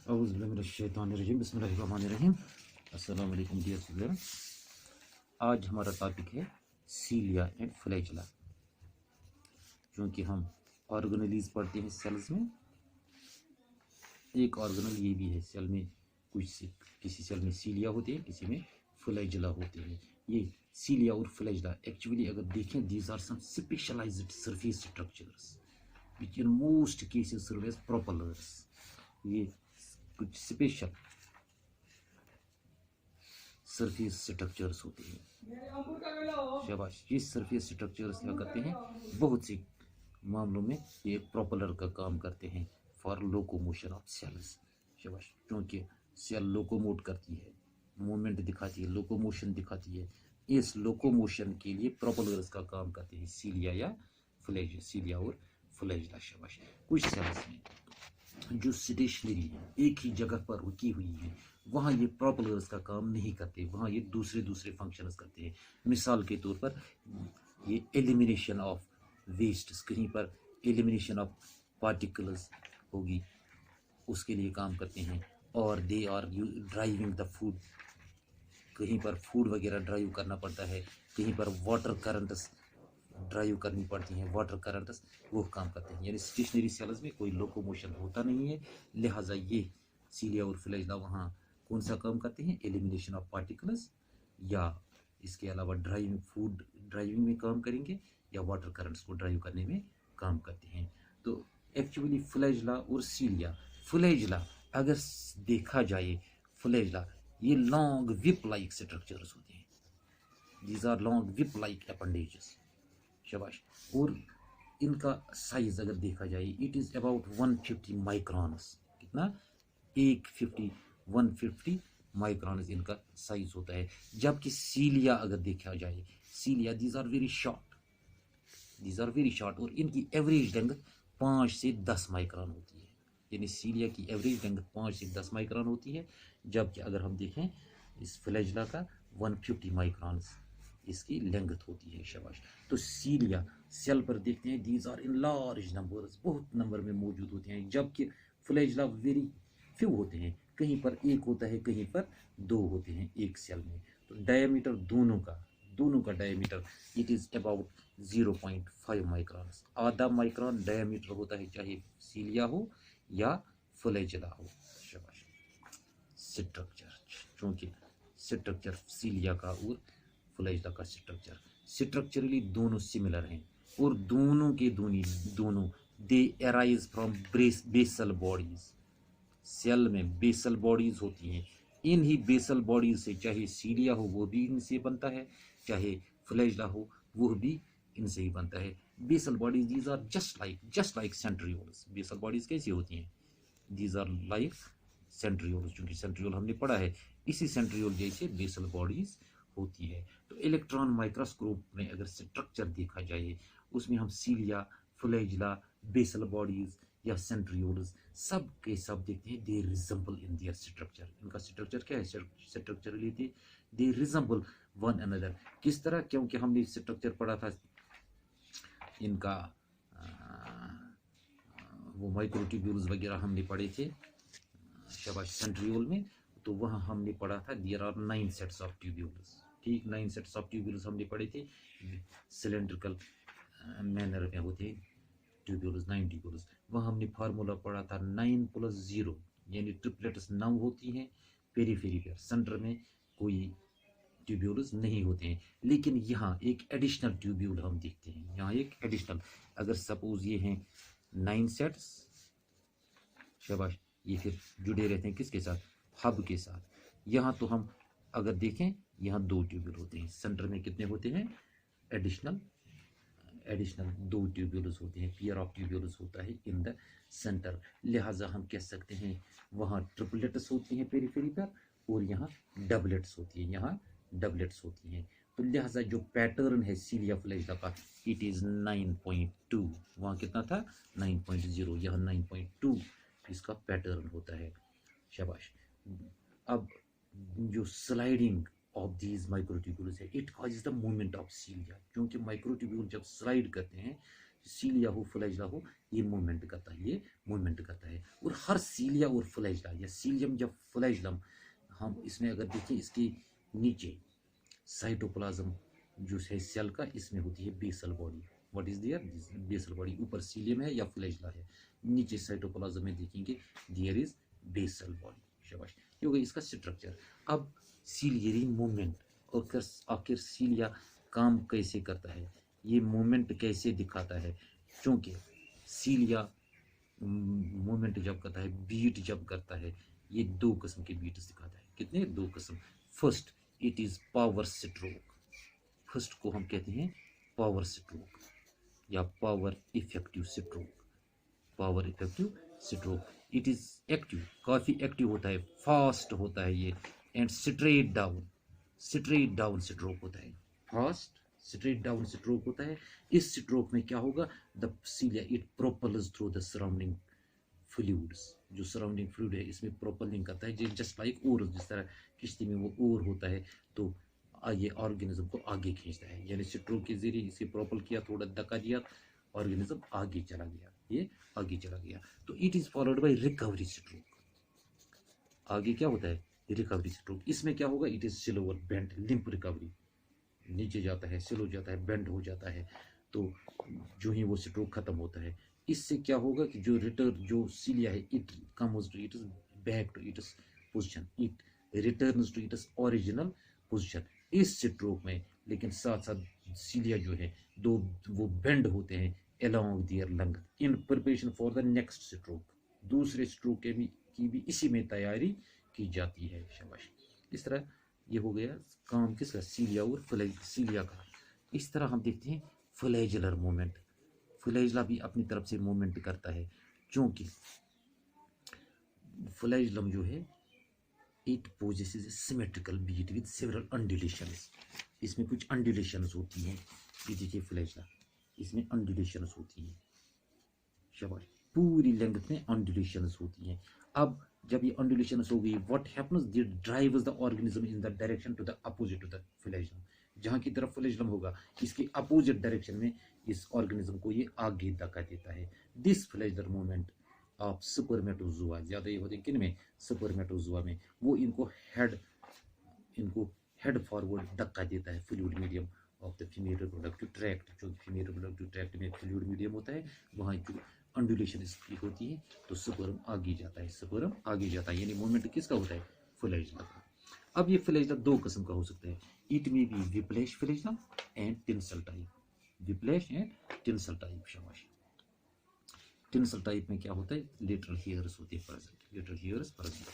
औज़ुबिल्लाहिमिनश्शैतानिर्रजीम बिस्मिल्लाहिर्रहमानिर्रहीम। अस्सलाम वालेकुम डियर स्टूडेंट्स। आज हमारा टॉपिक है सीलिया एंड फ्लैजेला। क्योंकि हम ऑर्गेनेलीज पढ़ते हैं सेल्स में, एक ऑर्गेनल ये भी है सेल में। किसी सेल में सीलिया होते हैं, किसी में फ्लैजेला होते हैं। ये सीलिया और फ्लैजेला एक्चुअली अगर देखें, these are some specialised surface structures which in most cases serve as propellers. ये कुछ स्पेशल सरफेस स्ट्रक्चर्स होते हैं। शाबाश। ये सरफेस स्ट्रक्चर्स क्या करते हैं, बहुत से मामलों में ये प्रोपेलर का काम करते हैं फॉर लोकोमोशन ऑफ सेल्स। शाबाश। क्योंकि सेल लोकोमोट करती है, मूवमेंट दिखाती है, लोकोमोशन दिखाती है। इस लोकोमोशन के लिए प्रोपेलर्स का काम करते हैं सीलिया और फ्लैजेला। शाबाश। कुछ सेल्स में जो स्टेशनरी है, एक ही जगह पर रुकी हुई है, वहाँ ये प्रोपेलर्स का काम नहीं करते, वहाँ ये दूसरे दूसरे फंक्शंस करते हैं। मिसाल के तौर पर ये एलिमिनेशन ऑफ वेस्ट, कहीं पर एलिमिनेशन ऑफ पार्टिकल्स होगी, उसके लिए काम करते हैं। और they are driving the food, कहीं पर फूड वगैरह ड्राइव करना पड़ता है, कहीं पर वाटर करंट्स ड्राइव करनी पड़ती हैं, वाटर करंट्स वो काम करते हैं। यानी स्टेशनरी सेल्स में कोई लोकोमोशन होता नहीं है, लिहाजा ये सीलिया और फ्लैजेला वहाँ कौन सा काम करते हैं, एलिमिनेशन ऑफ पार्टिकल्स, या इसके अलावा ड्राइविंग में काम करेंगे, या वाटर करंट्स को ड्राइव करने में काम करते हैं। तो एक्चुअली फ्लैजेला और सीलिया, फ्लैजेला अगर देखा जाए, फ्लैजेला ये लॉन्ग विप लाइक स्ट्रक्चर्स होते हैं। These are long whip like appendages. शाबाश। और इनका साइज अगर देखा जाए, इट इज अबाउट 150 माइक्रॉन्स। कितना? 150 माइक्रॉन्स इनका साइज होता है। जबकि सीलिया अगर देखा जाए, सीलिया दीज आर वेरी शॉर्ट, और इनकी एवरेज लेंथ 5 से 10 माइक्रॉन होती है। यानी सीलिया की एवरेज लेंथ 5 से 10 माइक्रॉन होती है, जबकि अगर हम देखें इस फ्लैजेला का 150 माइक्रॉन्स इसकी लेंथ होती है। शाबाश। तो सीलिया सेल पर देखते हैं, these are in large numbers, बहुत नंबर में मौजूद होते हैं, जबकि फ्लैजेला वेरी फ्यू होते हैं। कहीं पर एक होता है, कहीं पर दो होते हैं एक सेल में। तो डायमीटर दोनों का diameter it is about 0.5 micron. आधा माइक्रॉन डायमीटर होता है, चाहे सीलिया हो या फ्लैजेला हो। शाबाश। स्ट्रक्चर, क्योंकि स्ट्रक्चर सीलिया का और फ्लैजेला का स्ट्रक्चरली दोनों सिमिलर हैं, और दोनों they arise from basal bodies. Cell में बेसल बॉडीज होती हैं, इन ही बेसल बॉडीज से, चाहे सीलिया हो वो भी इनसे बनता है, चाहे फ्लैजेला हो वो भी इनसे ही बनता है। Basal bodies these are just like centrioles. Basal bodies कैसी होती हैं? These are like centrioles. चूंकि सेंट्रियोल हमने पढ़ा है, इसी सेंट्रियोल जैसे बेसल बॉडीज होती है। तो इलेक्ट्रॉन माइक्रोस्कोप में अगर स्ट्रक्चर देखा जाए, उसमें हम सीलिया, फ्लैजेला, बेसल बॉडीज या सेंट्रियोल्स सब के सब देखते हैं, they resemble in their structure. इनका स्ट्रक्चर क्या है? Structurally they resemble one another. किस तरह? क्योंकि हमने स्ट्रक्चर पढ़ा था इनका, वो माइक्रोट्यूब्यूल्स वगैरह हमने पढ़े थे शाबाश सेंट्रियोल में। तो वहाँ हमने पढ़ा था there are 9 sets of tubules. ठीक, 9 सेट्स ऑफ ट्यूब्यूल्स हमने पढ़े थे। सिलेंड्रिकल मैनर में होते हैं ट्यूब्यूल्स, 9 ट्यूब्यूल्स। वहाँ हमने फार्मूला पढ़ा था 9 + 0, यानी ट्रिपलेट्स 9 होती हैं। पेरीफेरी पर सेंटर में कोई ट्यूब्यूल्स नहीं होते हैं। लेकिन यहाँ एक एडिशनल ट्यूब्यूल हम देखते हैं, यहाँ एक एडिशनल, अगर सपोज ये हैं 9 सेट्स, शाबाश, ये फिर जुड़े रहते हैं किसके साथ? हब के साथ। यहाँ तो हम अगर देखें, यहाँ 2 ट्यूब्यूल होते हैं, सेंटर में कितने होते हैं? एडिशनल 2 ट्यूब्यूल्स होते हैं, पेयर ऑफ ट्यूब्यूल्स होता है इन द सेंटर। लिहाजा हम कह सकते हैं वहाँ ट्रिपलेट्स होती हैं पेरीफेरी पर, और यहाँ डबलेट्स होती हैं। तो लिहाजा जो पैटर्न है सीलिया फ्लैजेला का, इट इज़ 9.2। वहाँ कितना था? 9.0, यहाँ 9.2 इसका पैटर्न होता है। शाबाश। अब जो स्लाइडिंग ऑफ दीज माइक्रोट्यूब्यूल्स है, it causes the movement of सीलिया। क्योंकि माइक्रोट्यूब्यूल जब स्लाइड करते हैं, सीलिया हो फ्लैजिला हो, ये मूवमेंट करता है, ये मूवमेंट करता है। और हर सीलिया और फ्लैजिला या सीलियम जब फ्लैजिलम, हम इसमें अगर देखें इसके नीचे साइटोप्लाज्म जो है सेल का, इसमें होती है basal body. What is their basal body? ऊपर सीलियम है या फ्लैजिला है, नीचे साइटोप्लाज्म में देखेंगे दियर इज बेसल बॉडी। शाबाश, ये हो गया इसका स्ट्रक्चर। अब सीलियरी मूवमेंट, और आखिर सीलिया काम कैसे करता है, ये मूवमेंट कैसे दिखाता है? क्योंकि सीलिया मूवमेंट जब करता है, बीट जब करता है, ये दो किस्म के बीट्स दिखाता है। कितने? दो किस्म। First it is power stroke, first को हम कहते हैं पावर स्ट्रोक या power effective stroke. Power effective stroke, it is active, काफी एक्टिव होता है, फास्ट होता है ये, एंड स्ट्रेट डाउन स्ट्रोक होता है, फास्ट स्ट्रेट डाउन स्ट्रोक होता है। इस स्ट्रोक में क्या होगा? The cilia it propels through the surrounding fluids, जो सराउंडिंग फ्लूइड है इसमें प्रोपलिंग करता है, जस्ट लाइक ओर, जिस तरह किश्ती में वो ओर होता है तो ये ऑर्गेनिज्म को आगे खींचता है। यानी स्ट्रोक के जरिए इसे प्रोपल किया, थोड़ा धक्का दिया, ऑर्गेनिज्म आगे चला गया, ये आगे चला गया। तो it is followed by recovery stroke. आगे क्या होता है? Recovery stroke. इसमें क्या होगा? It is slower bend limp recovery, नीचे जाता है, स्लो जाता है, बेंड हो जाता है। तो जो ही वो स्ट्रोक खत्म होता है, इससे क्या होगा कि जो रिटर्न जो सीलिया है it comes to it back to its position, it returns to its original position इस स्ट्रोक में। लेकिन साथ साथ सीलिया जो है दो वो बेंड होते हैं along their length in preparation for the next stroke. दूसरे स्ट्रोक की भी इसी में तैयारी की जाती है। शाबाश। इस तरह ये हो गया काम किसका? सीलिया और सीलिया का। इस तरह हम देखते हैं फ्लैजिलर मूवमेंट। फ्लैजिला भी अपनी तरफ से मूवमेंट करता है, क्योंकि फ्लैजिलम जो है it possesses symmetrical beat with several undulations. इसमें कुछ अंडुलेशंस होती हैं, ये देखिए फ्लैजिला, इसमें अंडुलेशंस होती हैं। शाबाश, पूरी लेंथ में अंडुलेशंस होती हैं। अब जब ये अंडुलेशंस हो गई, what happens, they drives the organism in the direction to the opposite to the flagellum. जहां की तरफ फ्लैजिलम होगा इसके अपोजिट डायरेक्शन में इस ऑर्गेनिज्म को ये आगे धक्का देता है। This flagellar movement of spermatozoa, ज्यादा ये होते हैं किन में? स्पर्मेटोजोआ में। वो इनको हेड फॉरवर्ड धक्का देता है fluid medium of the female reproductive tract. जो फीमेल रिप्रोडक्टिव ट्रैक्ट में फ्लूइड मीडियम होता है, वहाँ जो अंडुलेशन इसकी होती है तो स्पर्म आगे जाता है, स्पर्म आगे जाता है। यानी मूवमेंट किसका होता है? फ्लैजिला का। अब ये फ्लैजिला दो किस्म का हो सकता है, it may be whiplash flagella and tinsel type. Whiplash and tinsel type. शाबाश। टिंसल टाइप में क्या होता है? लेटरल हेयर्स होते हैं प्रेजेंट, लेटरल हेयर्स प्रेजेंट।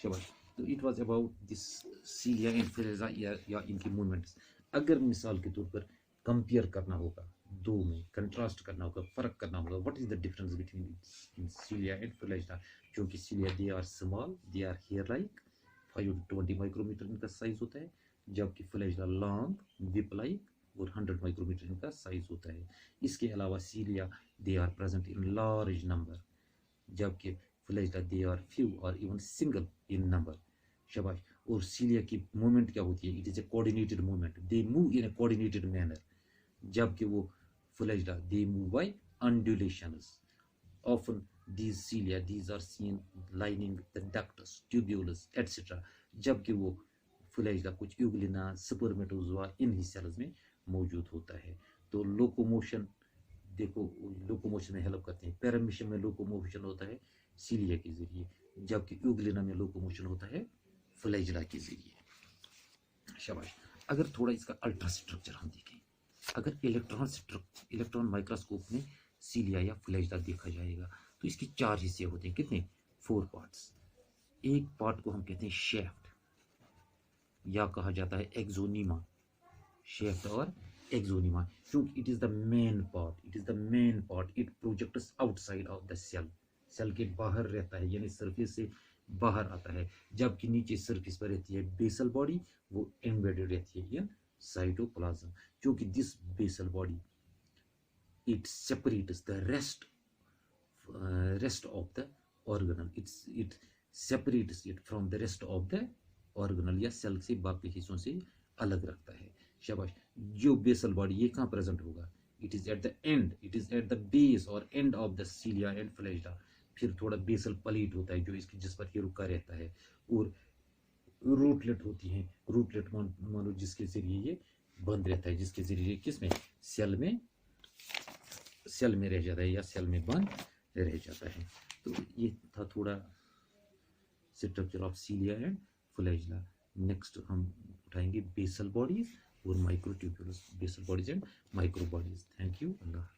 शाबाश। तो it was about this सीलिया and flagella या इनकी मूवमेंट्स। अगर मिसाल के तौर पर कंपेयर करना होगा दो में, कंट्रास्ट करना होगा, फर्क करना होगा, what is the difference between cilia and flagella? क्योंकि cilia they are small, they are hair like, 5 to 20 micrometer इनका साइज होता है, जबकि फ्लैजिला लॉन्ग विप लाइक और 100 माइक्रोमीटर इनका साइज होता है। इसके अलावा cilia they are present in large number, जबकि फ्लैजिला दे आर फ्यू और इवन सिंगल इन नंबर। शाबाश। और सीलिया की मूवमेंट क्या होती है? It is a coordinated movement, they move in a coordinated manner, जबकि वो flagella they move by undulations. Often these cilia, these are seen lining the ductus, tubules, etc. जबकि वो फ्लैजिला कुछ यूग्लिना, स्पर्मेटोजोआ इन ही sales में मौजूद होता है। तो लोकोमोशन, देखो लोकोमोशन में हेल्प करते हैं। पैरामीशियम में लोकोमोशन होता है सीलिया के जरिए, जबकि यूग्लिना में लोकोमोशन होता है फ्लैजिला के जरिए। शाबाश। अगर थोड़ा इसका अल्ट्रा स्ट्रक्चर हम देखें, अगर इलेक्ट्रॉन माइक्रोस्कोप में सीलिया या फ्लैजिला देखा जाएगा तो इसके 4 हिस्से होते हैं। कितने? 4 पार्ट्स। एक पार्ट को हम कहते हैं शेफ्ट, या कहा जाता है एक्सोनीमा। शेफ्ट और एक्सोनीमा, क्योंकि it is the main part, it is the main part, it projects outside of the cell, cell के बाहर रहता है, यानी सरफेस से बाहर आता है। जबकि नीचे सरफेस पर रहती है बेसल बॉडी, वो एम्बेडेड रहती है इन साइटोप्लाज्म। क्योंकि this basal body it separates the rest of the organelle, it separates it from the rest of the organelle, या सेल से बाकी हिस्सों से अलग रखता है। शाबाश। जो बेसल बॉडी ये कहाँ प्रेजेंट होगा? It is at the end, it is at the base और end of the cilia and flagella. फिर थोड़ा बेसल प्लेट होता है जो इसकी जिस पर ये रुका रहता है, और रूटलेट होती है, रूटलेट मानो जिसके जरिए ये बंद रहता है, जिसके जरिए किसमें, सेल में रह जाता है या सेल में बंद रह जाता है। तो ये था थोड़ा structure of cilia and flagella. Next हम उठाएंगे बेसल बॉडीज और microtubules, basal bodies and micro bodies. Thank you. Allah.